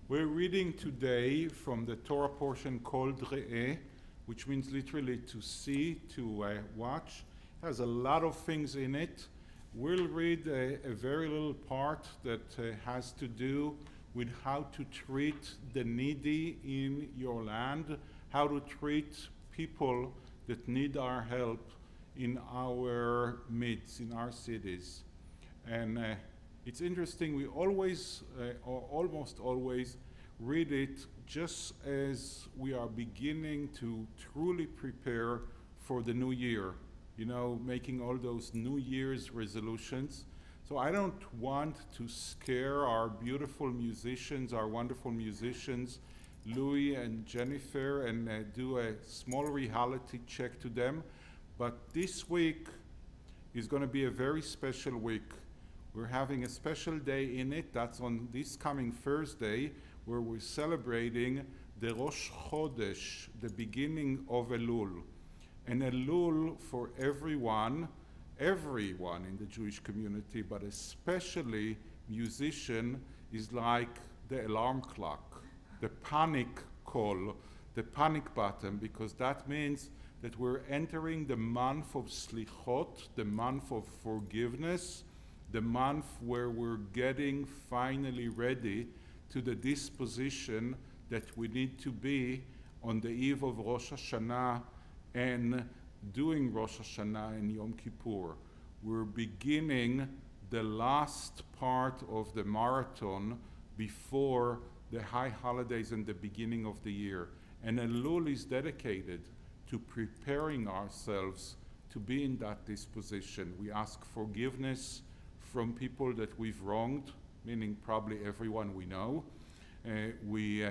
We're reading today from the Torah portion called Re'eh, which means literally to see, to watch. It has a lot of things in it. We'll read a very little part that has to do with how to treat the needy in your land, how to treat people that need our help in our midst, in our cities. And it's interesting, we always, or almost always, read it just as we are beginning to truly prepare for the new year, you know, making all those New Year's resolutions. So I don't want to scare our beautiful musicians, our wonderful musicians, Louie and Jennifer, and do a small reality check to them. But this week is going to be a very special week. We're having a special day in it. That's on this coming Thursday, where we're celebrating the Rosh Chodesh, the beginning of Elul. And Elul for everyone in the Jewish community, but especially musician, is like the alarm clock, the panic call, the panic button, because that means that we're entering the month of Slichot, the month of forgiveness, the month where we're getting finally ready to the disposition that we need to be on the eve of Rosh Hashanah and doing Rosh Hashanah and Yom Kippur. We're beginning the last part of the marathon before the high holidays and the beginning of the year. And Elul is dedicated to preparing ourselves to be in that disposition. We ask forgiveness from people that we've wronged, meaning probably everyone we know. We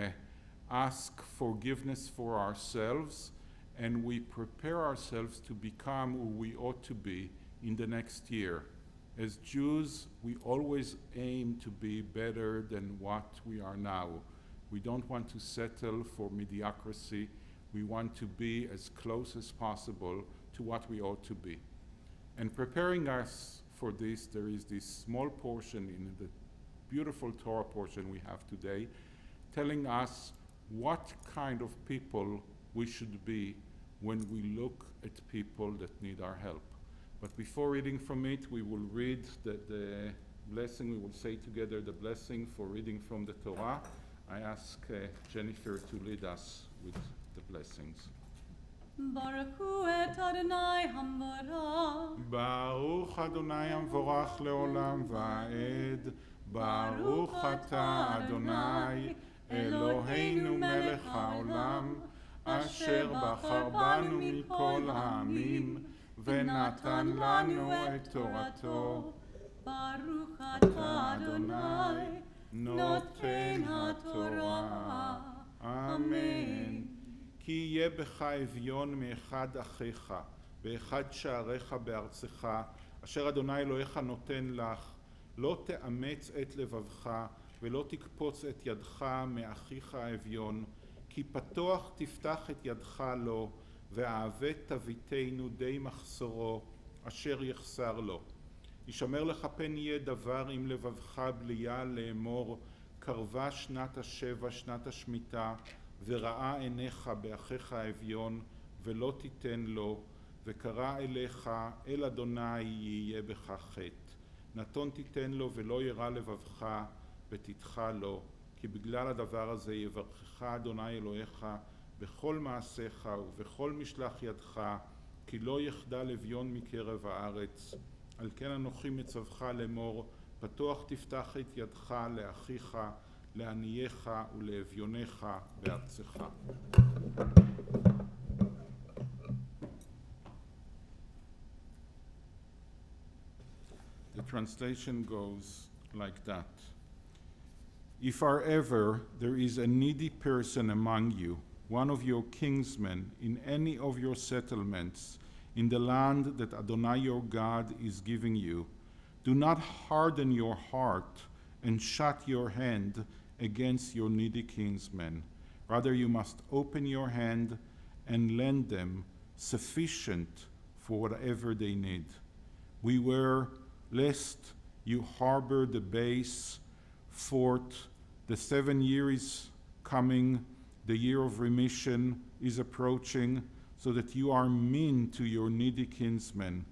ask forgiveness for ourselves, and we prepare ourselves to become who we ought to be in the next year. As Jews, we always aim to be better than what we are now. We don't want to settle for mediocrity. We want to be as close as possible to what we ought to be. And preparing us for this, there is this small portion in the beautiful Torah portion we have today, telling us what kind of people we should be when we look at people that need our help. But before reading from it, we will read the blessing. We will say together the blessing for reading from the Torah. I ask Jennifer to lead us with the blessings. Baruch hu et Adonai hamvarach. Baruch Adonai המבורך לעולם ועד. Baruch אתה Adonai Eloheinu melech haolam, אשר בחר בנו מכל העמים, ונתן לנו את תורתו. Baruch atah Adonai נותן התורה. אמן. כי יהיה בך אביון מאחד אחיך, באחד שעריך בארצך, אשר אדוני אלוהיך נותן לך, לא תאמץ את לבבך, ולא תקפוץ את ידך מאחיך האביון, כי פתוח תפתח את ידך לו, והעבד תביטנו די מחסורו, אשר יחסר לו. ישמר לך פן יהיה דבר עם לבבך בליה לאמור, קרבה שנת השבע, שנת השמיטה, וראה עיניך באחיך האביון, ולא תיתן לו, וקרא אליך, אל אדוני יהיה בך חטא. נתון תיתן לו ולא ירא לבבך, ותתך לו, כי בגלל הדבר הזה יברכך אדוני אלוהיך בכל מעשיך ובכל משלח ידך, כי לא יחדל אביון מקרב הארץ. על כן אנוכי מצווך לאמור, פתוח תפתח את ידך לאחיך, לענייך ולאביונך בארצך. The translation goes like that. If ever there is a needy person among you, one of your kinsmen, in any of your settlements, in the land that Adonai your God is giving you, do not harden your heart and shut your hand against your needy kinsmen. Rather, you must open your hand and lend them sufficient for whatever they need. Beware lest you harbor the base fort The 7 year is coming, the year of remission is approaching, so that you are mean to your needy kinsmen,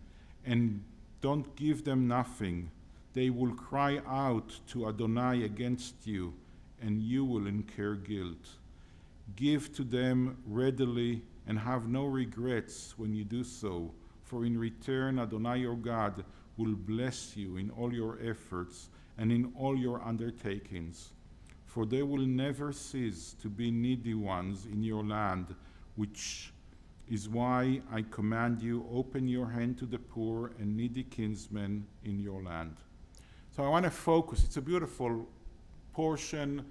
and don't give them nothing. They will cry out to Adonai against you, and you will incur guilt. Give to them readily, and have no regrets when you do so, for in return Adonai your God will bless you in all your efforts and in all your undertakings. For there will never cease to be needy ones in your land, which is why I command you, open your hand to the poor and needy kinsmen in your land. So I want to focus. It's a beautiful portion.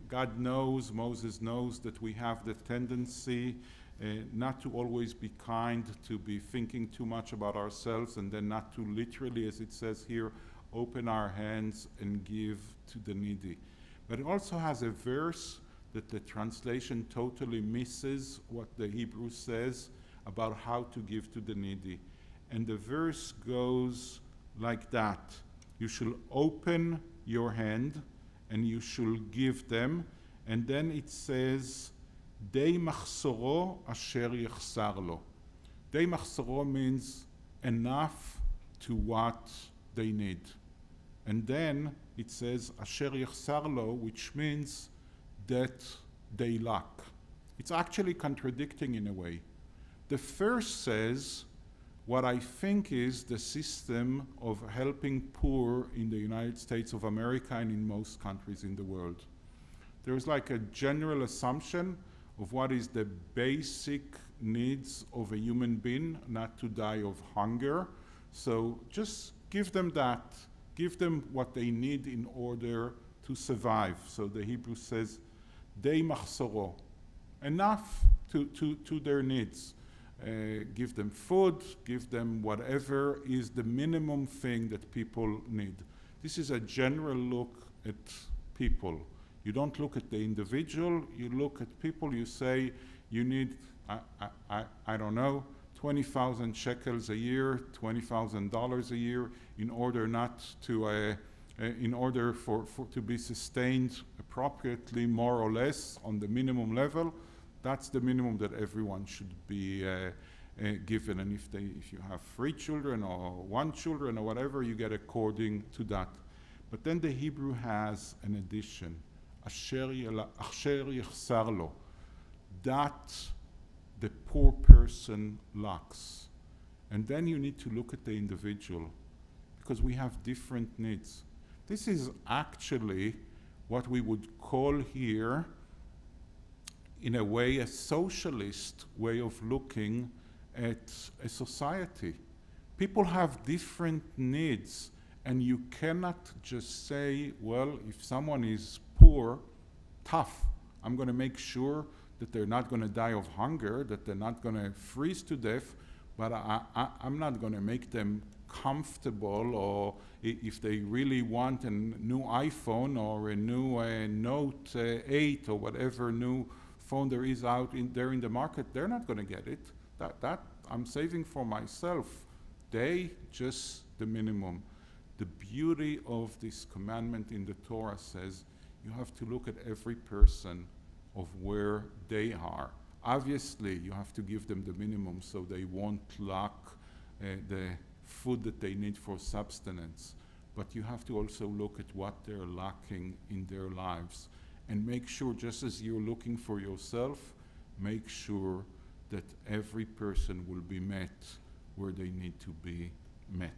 God knows, Moses knows that we have the tendency not to always be kind, to be thinking too much about ourselves, and then not to literally, as it says here, open our hands and give to the needy. But it also has a verse that the translation totally misses what the Hebrew says about how to give to the needy. And the verse goes like that. You shall open your hand and you shall give them. And then it says, Dei machsoro asher yechsar lo. Dei machsoro means enough to what they need. And then it says asher yechsar lo, which means that they lack. It's actually contradicting in a way. The first says what I think is the system of helping poor in the United States of America and in most countries in the world. There's like a general assumption of what is the basic needs of a human being, not to die of hunger. So just give them that. Give them what they need in order to survive. So the Hebrew says, Dei machsoro, enough to their needs. Give them food, give them whatever is the minimum thing that people need. This is a general look at people. You don't look at the individual, you look at people, you say you need, I don't know, 20,000 shekels a year, $20,000 a year in order not to, in order for to be sustained appropriately, more or less, on the minimum level. That's the minimum that everyone should be given. And if you have 3 children or 1 children or whatever, you get according to that. But then the Hebrew has an addition, asher yechsar lo, that the poor person lacks. And then you need to look at the individual, because we have different needs. This is actually what we would call here, in a way, a socialist way of looking at a society. People have different needs, and you cannot just say, well, if someone is poor, tough, I'm going to make sure that they're not going to die of hunger, that they're not going to freeze to death, but I'm not going to make them comfortable, or if they really want a new iPhone or a new Note 8 or whatever new phone there is out there in the market, they're not going to get it. That I'm saving for myself. They just the minimum. The beauty of this commandment in the Torah says you have to look at every person of where they are. Obviously, you have to give them the minimum so they won't lack the food that they need for subsistence. But you have to also look at what they're lacking in their lives. And make sure, just as you're looking for yourself, make sure that every person will be met where they need to be met.